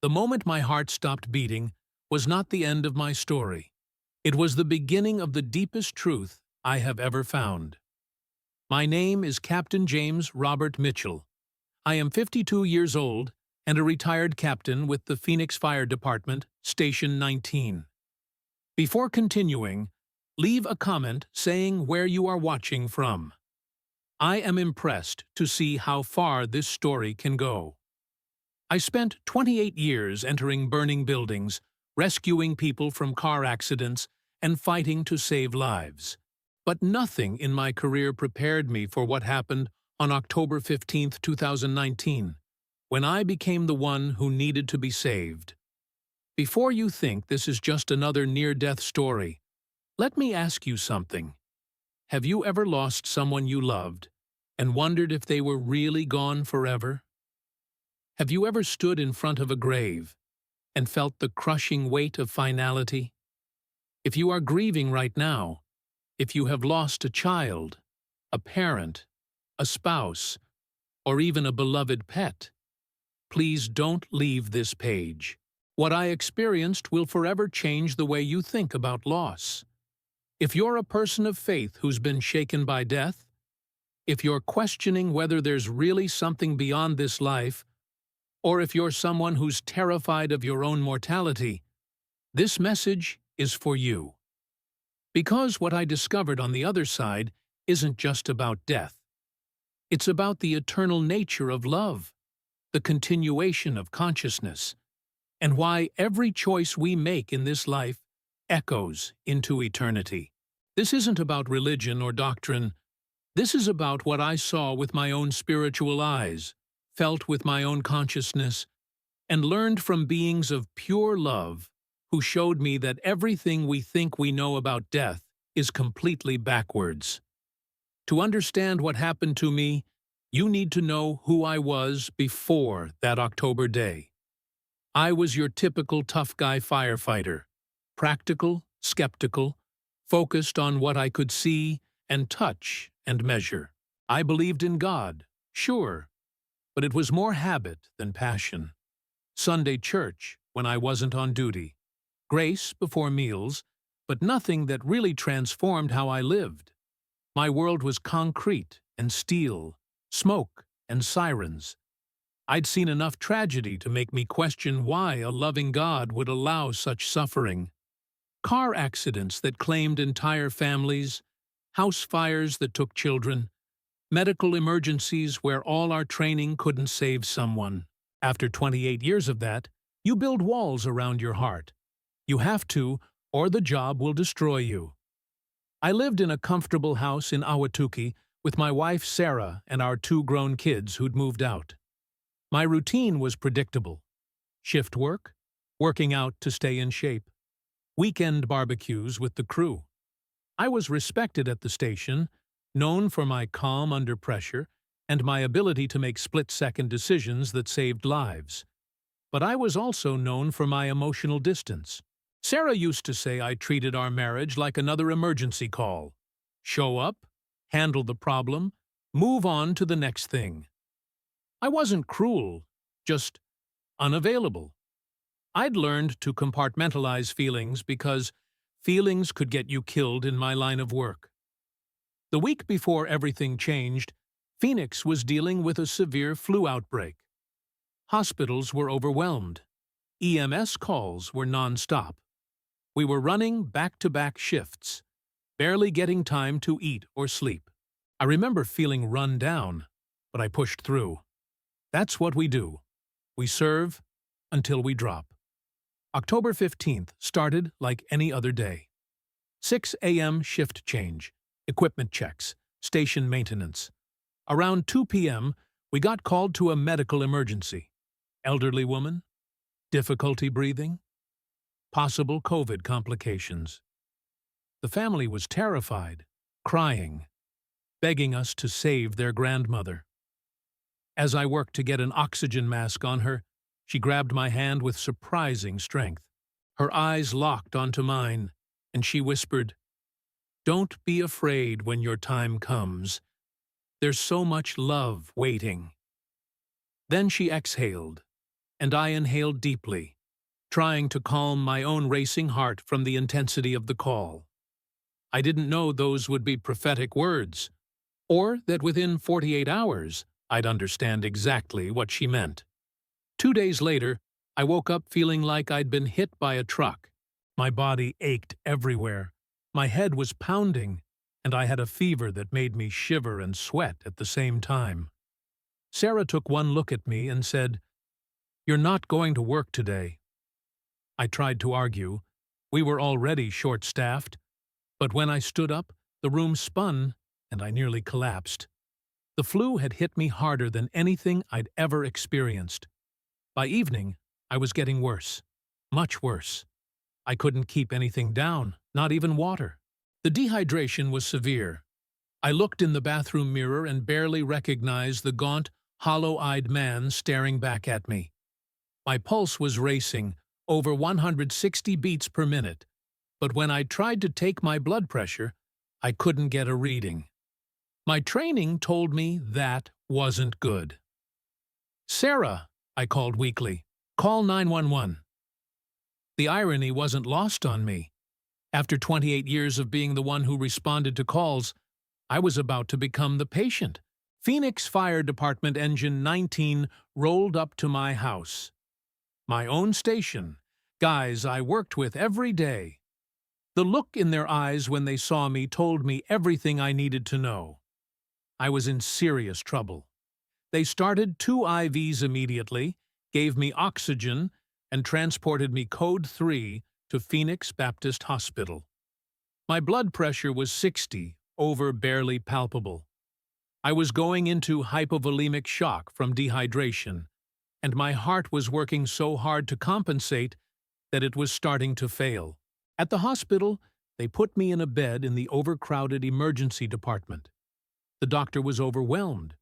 The moment my heart stopped beating was not the end of my story. It was the beginning of the deepest truth I have ever found. My name is Captain James Robert Mitchell. I am 52 years old and a retired captain with the Phoenix Fire Department, Station 19. Before continuing, leave a comment saying where you are watching from. I am impressed to see how far this story can go. I spent 28 years entering burning buildings, rescuing people from car accidents, and fighting to save lives. But nothing in my career prepared me for what happened on October 15, 2019, when I became the one who needed to be saved. Before you think this is just another near-death story, let me ask you something. Have you ever lost someone you loved and wondered if they were really gone forever? Have you ever stood in front of a grave and felt the crushing weight of finality? If you are grieving right now, if you have lost a child, a parent, a spouse, or even a beloved pet, please don't leave this page. What I experienced will forever change the way you think about loss. If you're a person of faith who's been shaken by death, if you're questioning whether there's really something beyond this life, or if you're someone who's terrified of your own mortality, this message is for you. Because what I discovered on the other side isn't just about death. It's about the eternal nature of love, the continuation of consciousness, and why every choice we make in this life echoes into eternity. This isn't about religion or doctrine. This is about what I saw with my own spiritual eyes, felt with my own consciousness, and learned from beings of pure love who showed me that everything we think we know about death is completely backwards. To understand what happened to me, you need to know who I was before that October day. I was your typical tough guy firefighter, practical, skeptical, focused on what I could see and touch and measure. I believed in God, sure, but it was more habit than passion. Sunday church when I wasn't on duty. Grace before meals, but nothing that really transformed how I lived. My world was concrete and steel, smoke and sirens. I'd seen enough tragedy to make me question why a loving God would allow such suffering. Car accidents that claimed entire families, house fires that took children, medical emergencies where all our training couldn't save someone. After 28 years of that, you build walls around your heart. You have to, or the job will destroy you. I lived in a comfortable house in Ahwatukee with my wife Sarah and our 2 grown kids who'd moved out. My routine was predictable. Shift work, working out to stay in shape, weekend barbecues with the crew. I was respected at the station, known for my calm under pressure and my ability to make split-second decisions that saved lives. But I was also known for my emotional distance. Sarah used to say I treated our marriage like another emergency call. Show up, handle the problem, move on to the next thing. I wasn't cruel, just unavailable. I'd learned to compartmentalize feelings because feelings could get you killed in my line of work. The week before everything changed, Phoenix was dealing with a severe flu outbreak. Hospitals were overwhelmed. EMS calls were non-stop. We were running back-to-back shifts, barely getting time to eat or sleep. I remember feeling run down, but I pushed through. That's what we do. We serve until we drop. October 15th started like any other day. 6 a.m. shift change, equipment checks, station maintenance. Around 2 p.m., we got called to a medical emergency. Elderly woman, difficulty breathing, possible COVID complications. The family was terrified, crying, begging us to save their grandmother. As I worked to get an oxygen mask on her, she grabbed my hand with surprising strength. Her eyes locked onto mine, and she whispered, "Don't be afraid when your time comes. There's so much love waiting." Then she exhaled, and I inhaled deeply, trying to calm my own racing heart from the intensity of the call. I didn't know those would be prophetic words, or that within 48 hours I'd understand exactly what she meant. 2 days later, I woke up feeling like I'd been hit by a truck. My body ached everywhere, my head was pounding, and I had a fever that made me shiver and sweat at the same time. Sarah took one look at me and said, "You're not going to work today." I tried to argue. We were already short-staffed, but when I stood up, the room spun and I nearly collapsed. The flu had hit me harder than anything I'd ever experienced. By evening, I was getting worse, much worse. I couldn't keep anything down, not even water. The dehydration was severe. I looked in the bathroom mirror and barely recognized the gaunt, hollow-eyed man staring back at me. My pulse was racing, over 160 beats per minute, but when I tried to take my blood pressure, I couldn't get a reading. My training told me that wasn't good. "Sarah," I called weakly, "call 911. The irony wasn't lost on me. After 28 years of being the one who responded to calls, I was about to become the patient. Phoenix Fire Department Engine 19 rolled up to my house. My own station, guys I worked with every day. The look in their eyes when they saw me told me everything I needed to know. I was in serious trouble. They started 2 IVs immediately, gave me oxygen, and transported me Code 3 to Phoenix Baptist Hospital. My blood pressure was 60, over barely palpable. I was going into hypovolemic shock from dehydration, and my heart was working so hard to compensate that it was starting to fail. At the hospital, they put me in a bed in the overcrowded emergency department. The doctor was overwhelmed.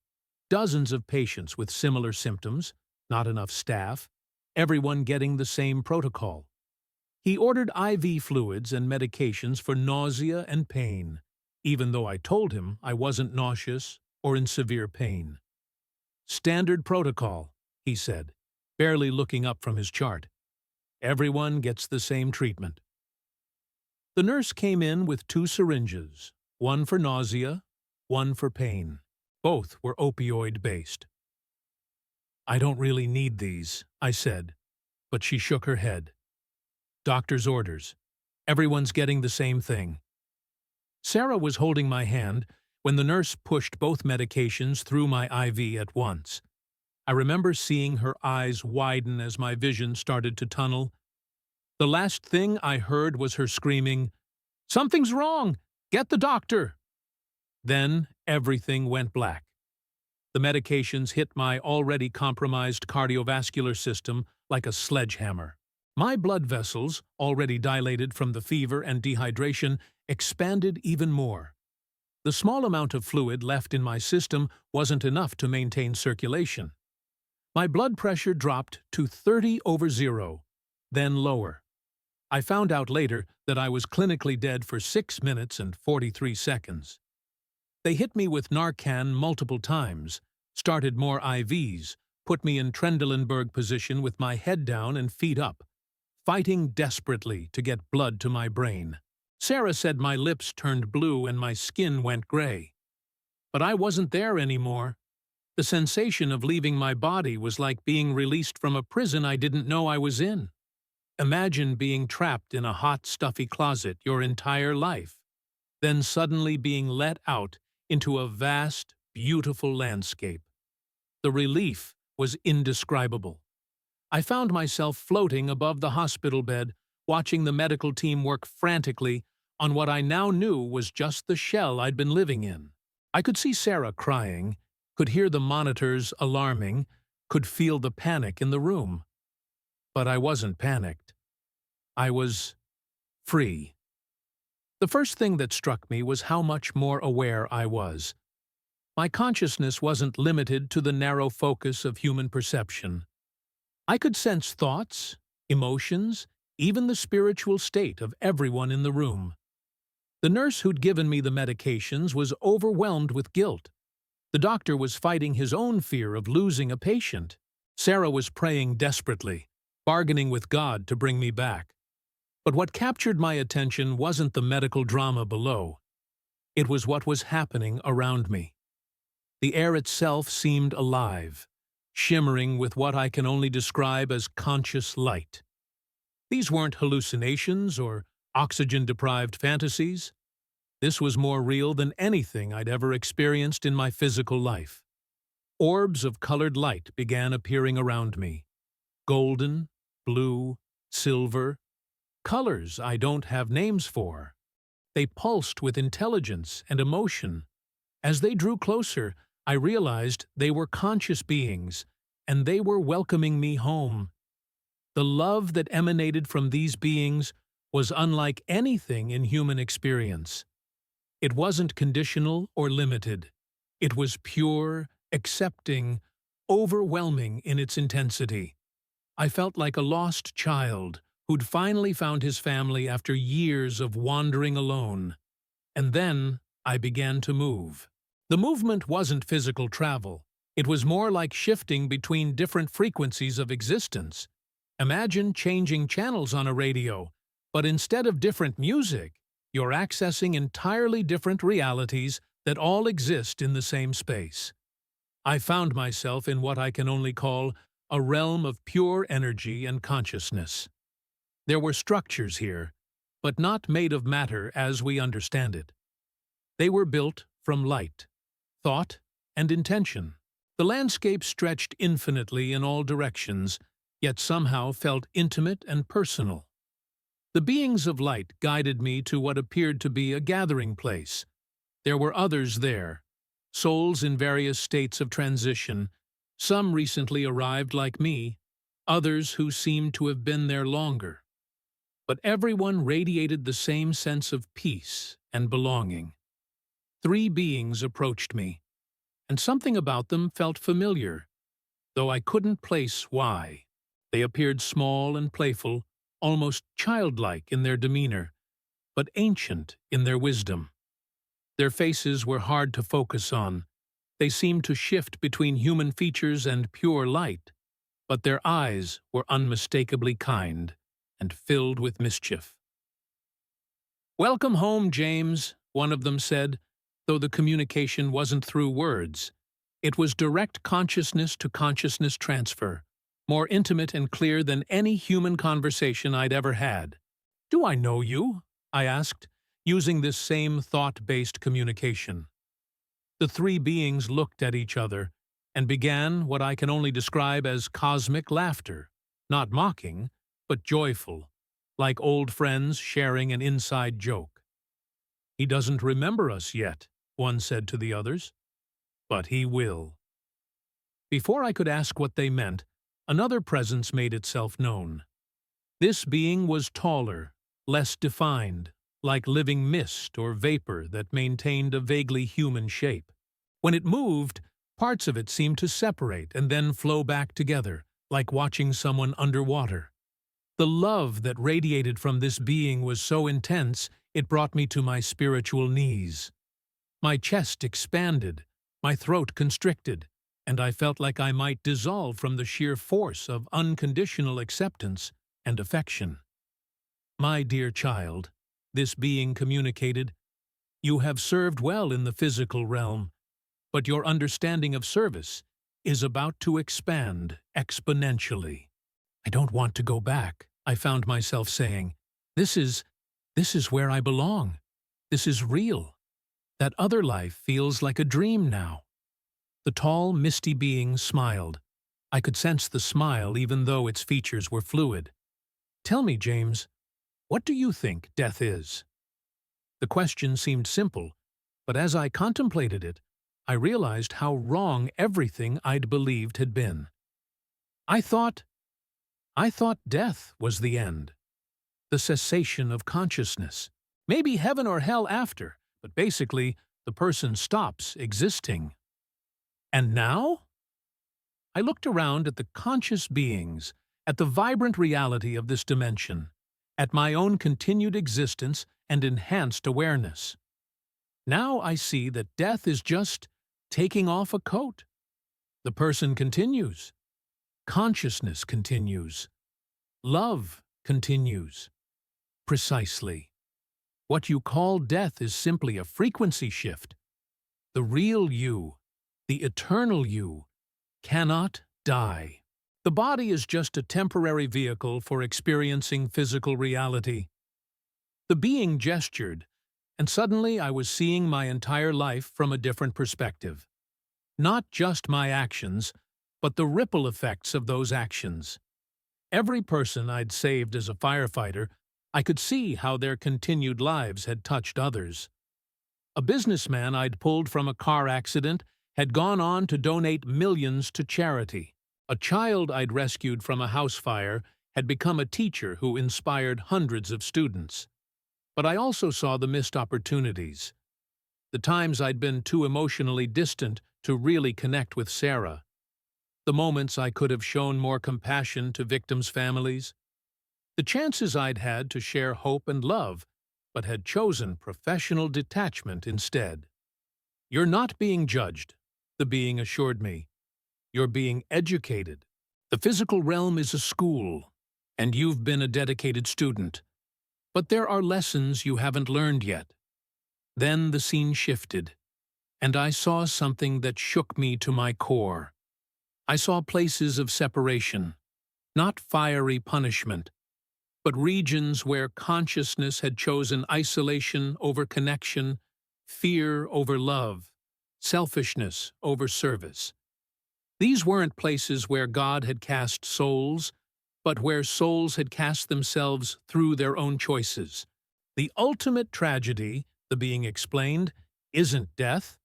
Dozens of patients with similar symptoms, not enough staff, everyone getting the same protocol. He ordered IV fluids and medications for nausea and pain, even though I told him I wasn't nauseous or in severe pain. "Standard protocol," he said, barely looking up from his chart. "Everyone gets the same treatment." The nurse came in with 2 syringes, one for nausea, one for pain. Both were opioid-based. "I don't really need these," I said, but she shook her head. "Doctor's orders. Everyone's getting the same thing." Sarah was holding my hand when the nurse pushed both medications through my IV at once. I remember seeing her eyes widen as my vision started to tunnel. The last thing I heard was her screaming, "Something's wrong! Get the doctor!" Then everything went black. The medications hit my already compromised cardiovascular system like a sledgehammer. My blood vessels, already dilated from the fever and dehydration, expanded even more. The small amount of fluid left in my system wasn't enough to maintain circulation. My blood pressure dropped to 30/0, then lower. I found out later that I was clinically dead for 6 minutes and 43 seconds. They hit me with Narcan multiple times, started more IVs, put me in Trendelenburg position with my head down and feet up, fighting desperately to get blood to my brain. Sarah said my lips turned blue and my skin went gray. But I wasn't there anymore. The sensation of leaving my body was like being released from a prison I didn't know I was in. Imagine being trapped in a hot, stuffy closet your entire life, then suddenly being let out into a vast, beautiful landscape. The relief was indescribable. I found myself floating above the hospital bed, watching the medical team work frantically on what I now knew was just the shell I'd been living in. I could see Sarah crying, could hear the monitors alarming, could feel the panic in the room. But I wasn't panicked. I was free. The first thing that struck me was how much more aware I was. My consciousness wasn't limited to the narrow focus of human perception. I could sense thoughts, emotions, even the spiritual state of everyone in the room. The nurse who'd given me the medications was overwhelmed with guilt. The doctor was fighting his own fear of losing a patient. Sarah was praying desperately, bargaining with God to bring me back. But what captured my attention wasn't the medical drama below. It was what was happening around me. The air itself seemed alive, shimmering with what I can only describe as conscious light. These weren't hallucinations or oxygen-deprived fantasies. This was more real than anything I'd ever experienced in my physical life. Orbs of colored light began appearing around me. Golden, blue, silver, colors I don't have names for. They pulsed with intelligence and emotion. As they drew closer, I realized they were conscious beings, and they were welcoming me home. The love that emanated from these beings was unlike anything in human experience. It wasn't conditional or limited. It was pure, accepting, overwhelming in its intensity. I felt like a lost child who'd finally found his family after years of wandering alone. And then I began to move. The movement wasn't physical travel. It was more like shifting between different frequencies of existence. Imagine changing channels on a radio, but instead of different music, you're accessing entirely different realities that all exist in the same space. I found myself in what I can only call a realm of pure energy and consciousness. There were structures here, but not made of matter as we understand it. They were built from light, thought, and intention. The landscape stretched infinitely in all directions, yet somehow felt intimate and personal. The beings of light guided me to what appeared to be a gathering place. There were others there, souls in various states of transition, some recently arrived like me, others who seemed to have been there longer. But everyone radiated the same sense of peace and belonging. 3 beings approached me, and something about them felt familiar, though I couldn't place why. They appeared small and playful, almost childlike in their demeanor, but ancient in their wisdom. Their faces were hard to focus on. They seemed to shift between human features and pure light, but their eyes were unmistakably kind and filled with mischief. "Welcome home, James," one of them said, though the communication wasn't through words. It was direct consciousness to consciousness transfer, more intimate and clear than any human conversation I'd ever had. "Do I know you?" I asked, using this same thought-based communication. The 3 beings looked at each other and began what I can only describe as cosmic laughter, not mocking, but joyful, like old friends sharing an inside joke. "He doesn't remember us yet," one said to the others, "but he will." Before I could ask what they meant, another presence made itself known. This being was taller, less defined, like living mist or vapor that maintained a vaguely human shape. When it moved, parts of it seemed to separate and then flow back together, like watching someone underwater. The love that radiated from this being was so intense it brought me to my spiritual knees. My chest expanded, my throat constricted, and I felt like I might dissolve from the sheer force of unconditional acceptance and affection. "My dear child," this being communicated, "you have served well in the physical realm, but your understanding of service is about to expand exponentially." "I don't want to go back," I found myself saying. This is where I belong. This is real. That other life feels like a dream now." The tall, misty being smiled. I could sense the smile even though its features were fluid. "Tell me, James, what do you think death is?" The question seemed simple, but as I contemplated it, I realized how wrong everything I'd believed had been. I thought death was the end, the cessation of consciousness. Maybe heaven or hell after, but basically, the person stops existing. And now? I looked around at the conscious beings, at the vibrant reality of this dimension, at my own continued existence and enhanced awareness. Now I see that death is just taking off a coat. The person continues. Consciousness continues. Love continues. Precisely. What you call death is simply a frequency shift. The real you, the eternal you, cannot die. The body is just a temporary vehicle for experiencing physical reality. The being gestured, and suddenly I was seeing my entire life from a different perspective. Not just my actions, but the ripple effects of those actions. Every person I'd saved as a firefighter, I could see how their continued lives had touched others. A businessman I'd pulled from a car accident had gone on to donate millions to charity. A child I'd rescued from a house fire had become a teacher who inspired hundreds of students. But I also saw the missed opportunities. The times I'd been too emotionally distant to really connect with Sarah. The moments I could have shown more compassion to victims' families. The chances I'd had to share hope and love, but had chosen professional detachment instead. "You're not being judged," the being assured me. "You're being educated. The physical realm is a school, and you've been a dedicated student. But there are lessons you haven't learned yet." Then the scene shifted, and I saw something that shook me to my core. I saw places of separation, not fiery punishment, but regions where consciousness had chosen isolation over connection, fear over love, selfishness over service. These weren't places where God had cast souls, but where souls had cast themselves through their own choices. The ultimate tragedy, the being explained, isn't death.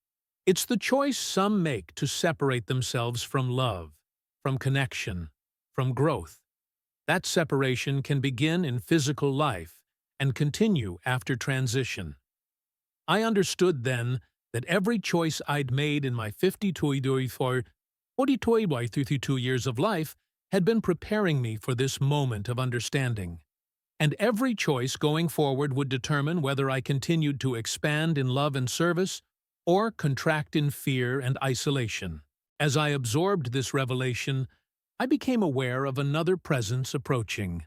It's the choice some make to separate themselves from love, from connection, from growth. That separation can begin in physical life and continue after transition. I understood then that every choice I'd made in my 52 years of life had been preparing me for this moment of understanding. And every choice going forward would determine whether I continued to expand in love and service or contract in fear and isolation. As I absorbed this revelation, I became aware of another presence approaching.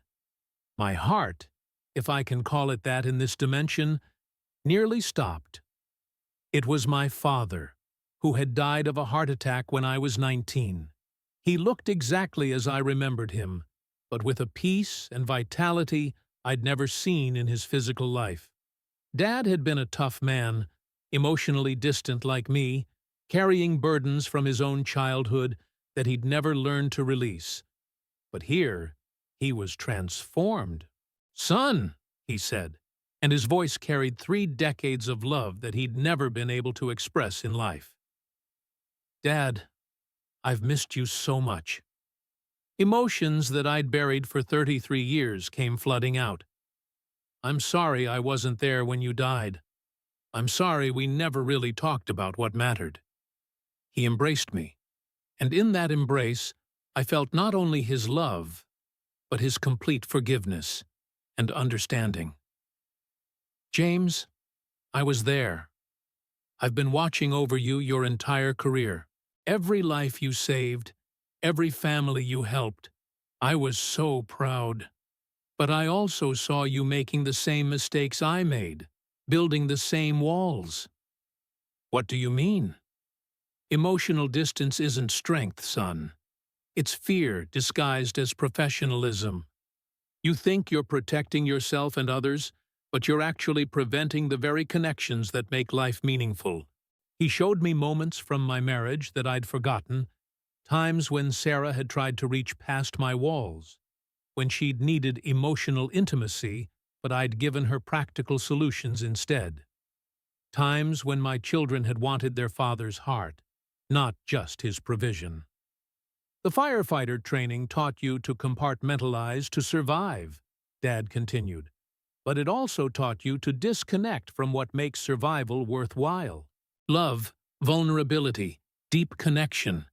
My heart, if I can call it that in this dimension, nearly stopped. It was my father, who had died of a heart attack when I was 19. He looked exactly as I remembered him, but with a peace and vitality I'd never seen in his physical life. Dad had been a tough man, emotionally distant like me, carrying burdens from his own childhood that he'd never learned to release. But here, he was transformed. "Son," he said, and his voice carried 3 decades of love that he'd never been able to express in life. "Dad, I've missed you so much." Emotions that I'd buried for 33 years came flooding out. "I'm sorry I wasn't there when you died. I'm sorry we never really talked about what mattered." He embraced me, and in that embrace, I felt not only his love, but his complete forgiveness and understanding. "James, I was there. I've been watching over you your entire career. Every life you saved, every family you helped. I was so proud. But I also saw you making the same mistakes I made, building the same walls." "What do you mean?" "Emotional distance isn't strength, son. It's fear disguised as professionalism. You think you're protecting yourself and others, but you're actually preventing the very connections that make life meaningful." He showed me moments from my marriage that I'd forgotten, times when Sarah had tried to reach past my walls, when she'd needed emotional intimacy, but I'd given her practical solutions instead. Times when my children had wanted their father's heart, not just his provision. "The firefighter training taught you to compartmentalize to survive," Dad continued. "But it also taught you to disconnect from what makes survival worthwhile. Love, vulnerability, deep connection.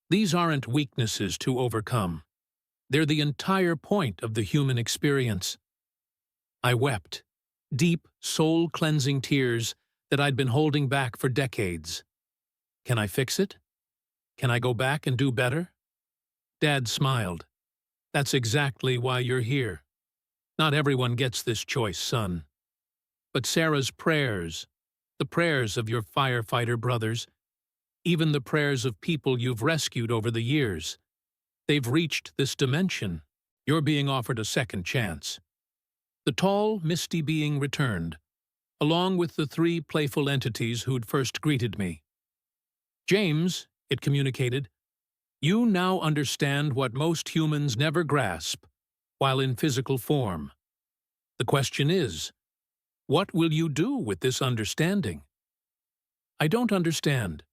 These aren't weaknesses to overcome. They're the entire point of the human experience." I wept, deep, soul-cleansing tears that I'd been holding back for decades. Can I fix it? Can I go back and do better? Dad smiled. That's exactly why you're here. Not everyone gets this choice, son. But Sarah's prayers, the prayers of your firefighter brothers, even the prayers of people you've rescued over the years, they've reached this dimension. You're being offered a second chance. The tall, misty being returned, along with the three playful entities who'd first greeted me. James, it communicated, you now understand what most humans never grasp while in physical form. The question is, what will you do with this understanding? I don't understand.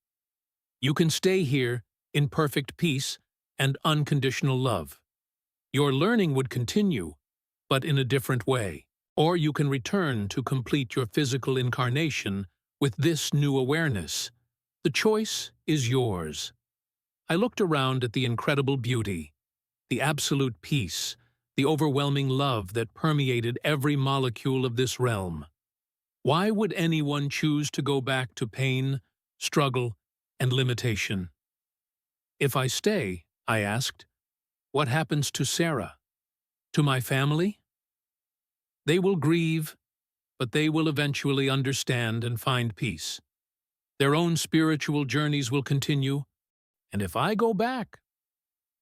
You can stay here in perfect peace and unconditional love. Your learning would continue, but in a different way. Or you can return to complete your physical incarnation with this new awareness. The choice is yours. I looked around at the incredible beauty, the absolute peace, the overwhelming love that permeated every molecule of this realm. Why would anyone choose to go back to pain, struggle, and limitation? If I stay, I asked, what happens to Sarah? To my family? They will grieve, but they will eventually understand and find peace. Their own spiritual journeys will continue, and if I go back,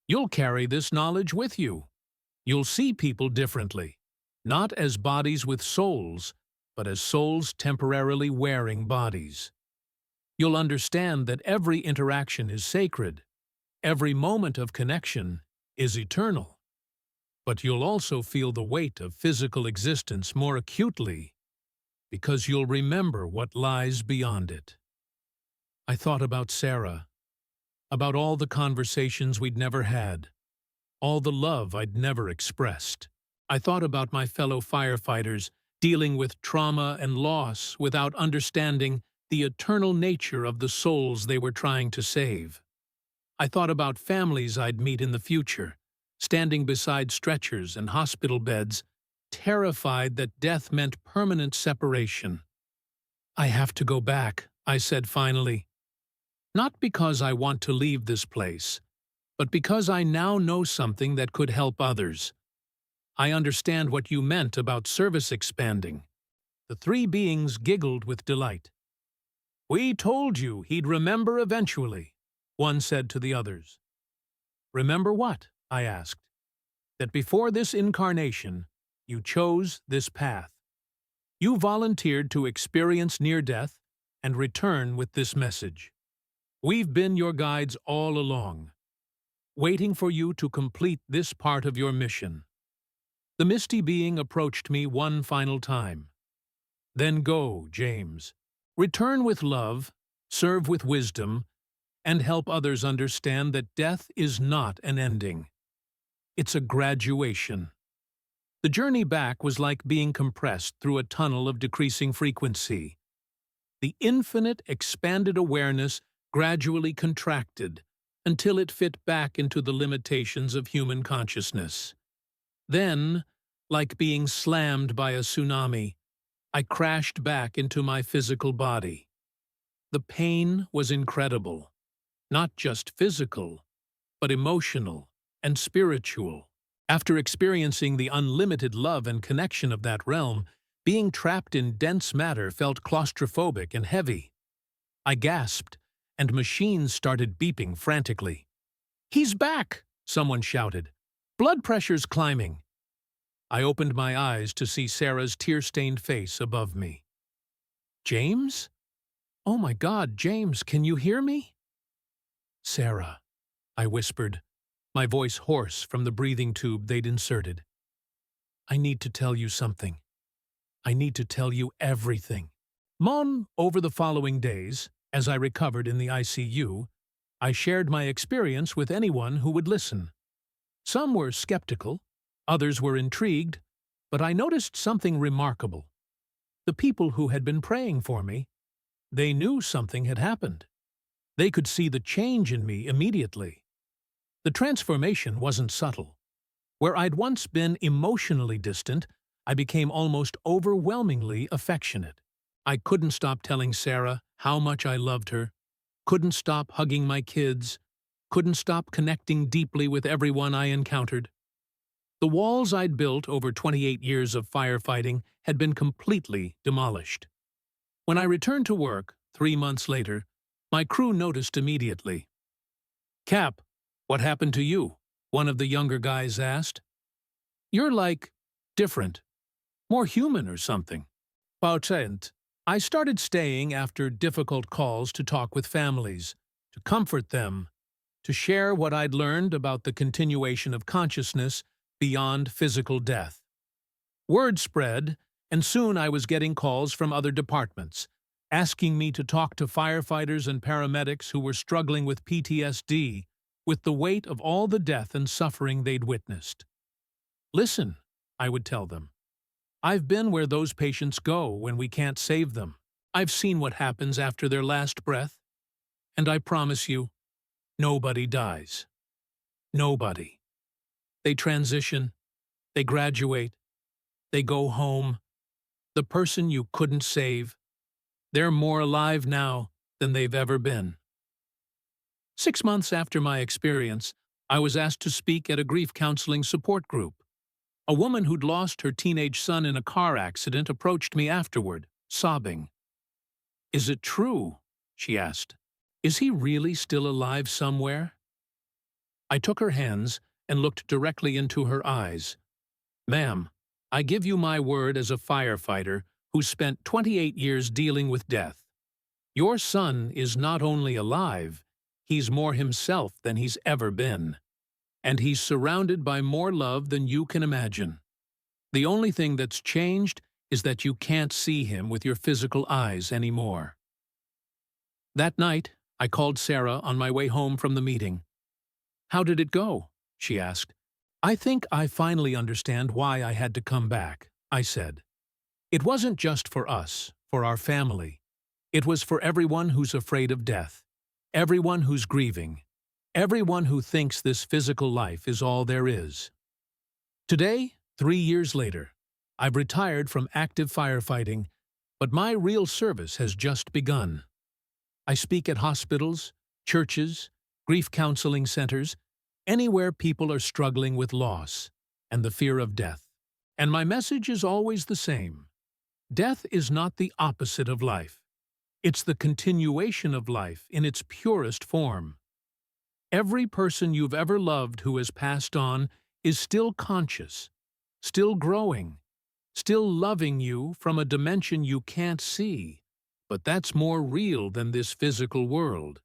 you'll carry this knowledge with you. You'll see people differently, not as bodies with souls, but as souls temporarily wearing bodies. You'll understand that every interaction is sacred, every moment of connection is eternal. But you'll also feel the weight of physical existence more acutely, because you'll remember what lies beyond it. I thought about Sarah, about all the conversations we'd never had, all the love I'd never expressed. I thought about my fellow firefighters dealing with trauma and loss without understanding the eternal nature of the souls they were trying to save. I thought about families I'd meet in the future, standing beside stretchers and hospital beds, terrified that death meant permanent separation. I have to go back, I said finally. Not because I want to leave this place, but because I now know something that could help others. I understand what you meant about service expanding. The three beings giggled with delight. We told you he'd remember eventually, one said to the others. Remember what? I asked. That before this incarnation, you chose this path. You volunteered to experience near death and return with this message. We've been your guides all along, waiting for you to complete this part of your mission. The misty being approached me one final time. Then go, James. Return with love, serve with wisdom, and help others understand that death is not an ending. It's a graduation. The journey back was like being compressed through a tunnel of decreasing frequency. The infinite expanded awareness gradually contracted until it fit back into the limitations of human consciousness. Then, like being slammed by a tsunami, I crashed back into my physical body. The pain was incredible, not just physical, but emotional and spiritual. After experiencing the unlimited love and connection of that realm, being trapped in dense matter felt claustrophobic and heavy. I gasped, and machines started beeping frantically. "He's back!" someone shouted. "Blood pressure's climbing." I opened my eyes to see Sarah's tear-stained face above me. "James? Oh my God, James, can you hear me?" "Sarah," I whispered, my voice hoarse from the breathing tube they'd inserted. "I need to tell you something. I need to tell you everything." Over the following days, as I recovered in the ICU, I shared my experience with anyone who would listen. Some were skeptical, others were intrigued, but I noticed something remarkable. The people who had been praying for me, they knew something had happened. They could see the change in me immediately. The transformation wasn't subtle. Where I'd once been emotionally distant, I became almost overwhelmingly affectionate. I couldn't stop telling Sarah how much I loved her, couldn't stop hugging my kids, couldn't stop connecting deeply with everyone I encountered. The walls I'd built over 28 years of firefighting had been completely demolished. When I returned to work, 3 months later, my crew noticed immediately. "Cap, what happened to you?" one of the younger guys asked. "You're like, different, more human or something." Transcend. I started staying after difficult calls to talk with families, to comfort them, to share what I'd learned about the continuation of consciousness beyond physical death. Word spread, and soon I was getting calls from other departments, asking me to talk to firefighters and paramedics who were struggling with PTSD, with the weight of all the death and suffering they'd witnessed. "Listen," I would tell them. "I've been where those patients go when we can't save them. I've seen what happens after their last breath. And I promise you, nobody dies. Nobody. They transition, they graduate, they go home. The person you couldn't save, they're more alive now than they've ever been." 6 months after my experience, I was asked to speak at a grief counseling support group. A woman who'd lost her teenage son in a car accident approached me afterward, sobbing. "Is it true?" she asked. "Is he really still alive somewhere?" I took her hands and looked directly into her eyes. "Ma'am, I give you my word as a firefighter who spent 28 years dealing with death. Your son is not only alive, he's more himself than he's ever been. And he's surrounded by more love than you can imagine. The only thing that's changed is that you can't see him with your physical eyes anymore." That night, I called Sarah on my way home from the meeting. "How did it go?" she asked. "I think I finally understand why I had to come back," I said. "It wasn't just for us, for our family. It was for everyone who's afraid of death, everyone who's grieving, everyone who thinks this physical life is all there is." Today, 3 years later, I've retired from active firefighting, but my real service has just begun. I speak at hospitals, churches, grief counseling centers, anywhere people are struggling with loss and the fear of death. And my message is always the same. Death is not the opposite of life. It's the continuation of life in its purest form. Every person you've ever loved who has passed on is still conscious, still growing, still loving you from a dimension you can't see, but that's more real than this physical world.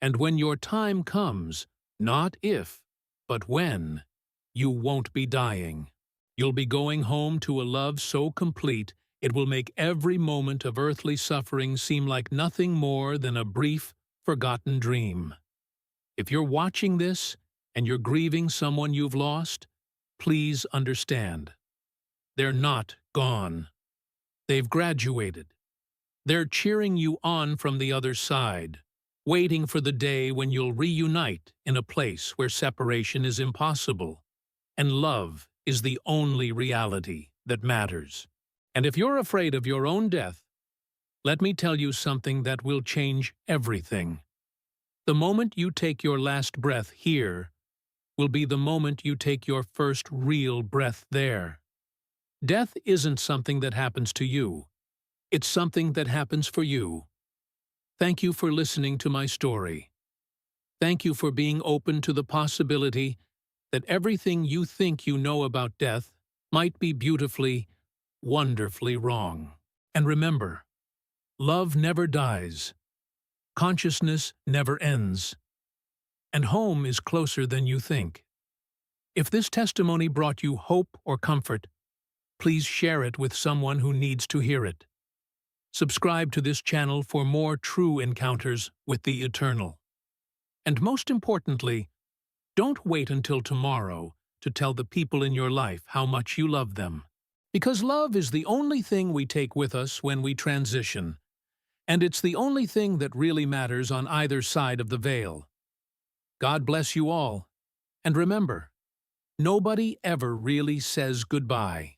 And when your time comes, not if, but when, you won't be dying. You'll be going home to a love so complete it will make every moment of earthly suffering seem like nothing more than a brief, forgotten dream. If you're watching this and you're grieving someone you've lost, please understand. They're not gone. They've graduated. They're cheering you on from the other side, waiting for the day when you'll reunite in a place where separation is impossible, and love is the only reality that matters. And if you're afraid of your own death, let me tell you something that will change everything. The moment you take your last breath here will be the moment you take your first real breath there. Death isn't something that happens to you. It's something that happens for you. Thank you for listening to my story. Thank you for being open to the possibility that everything you think you know about death might be beautifully, wonderfully wrong. And remember, love never dies. Consciousness never ends. And home is closer than you think. If this testimony brought you hope or comfort, please share it with someone who needs to hear it. Subscribe to this channel for more true encounters with the eternal. And most importantly, don't wait until tomorrow to tell the people in your life how much you love them. Because love is the only thing we take with us when we transition, and it's the only thing that really matters on either side of the veil. God bless you all, and remember, nobody ever really says goodbye.